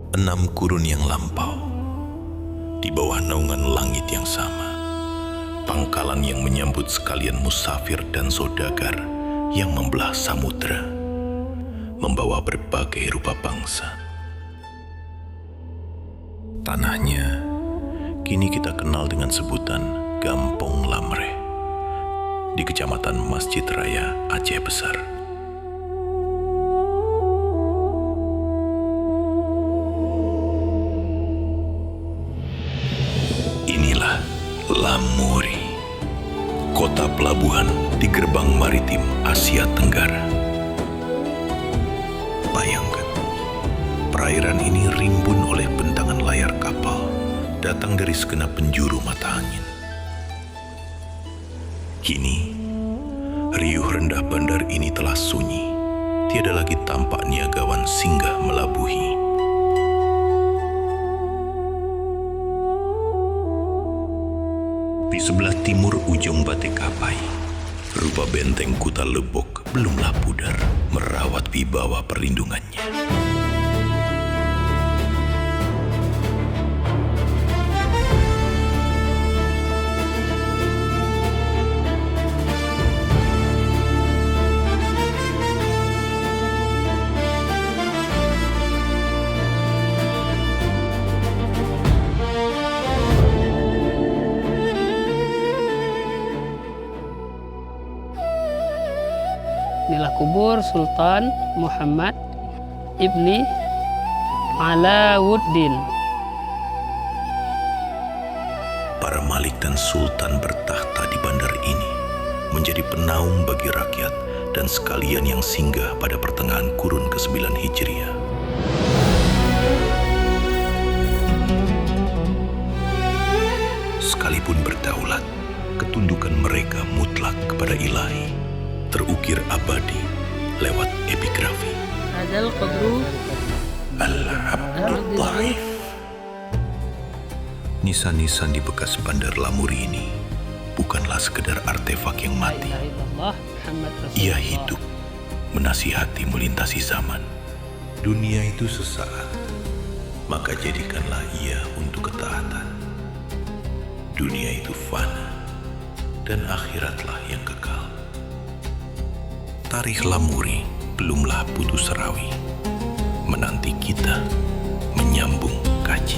6 kurun yang lampau, di bawah naungan langit yang sama, pangkalan yang menyambut sekalian musafir dan saudagar yang membelah samudera, membawa berbagai rupa bangsa. Tanahnya kini kita kenal dengan sebutan Gampong Lamreh di Kecamatan Masjid Raya Aceh Besar. Inilah Lamuri, kota pelabuhan di gerbang maritim Asia Tenggara. Bayangkan, perairan ini rimbun oleh bentangan layar kapal datang dari segenap penjuru mata angin. Kini, riuh rendah bandar ini telah sunyi, tiada lagi tampak niagawan singgah melabuhi. Di sebelah timur ujung Batik Kapai, rupa benteng Kuta Lebok belumlah pudar merawat wibawa perlindungannya. Inilah kubur Sultan Muhammad Ibni Alauddin. Para malik dan sultan bertahta di bandar ini menjadi penaung bagi rakyat dan sekalian yang singgah pada pertengahan kurun ke-9 Hijriah. Sekalipun berdaulat, ketundukan mereka mutlak kepada Ilahi, terukir abadi lewat epigrafi. Hadzal qadru Al-Abdul Dhaif. Nisan-nisan di bekas bandar Lamuri ini bukanlah sekedar artefak yang mati. Ia hidup, menasihati melintasi zaman. Dunia itu sesaat, maka jadikanlah ia untuk ketaatan. Dunia itu fana, dan akhiratlah yang kekal. Tarikh Lamuri belumlah putus serawi, menanti kita menyambung kaji.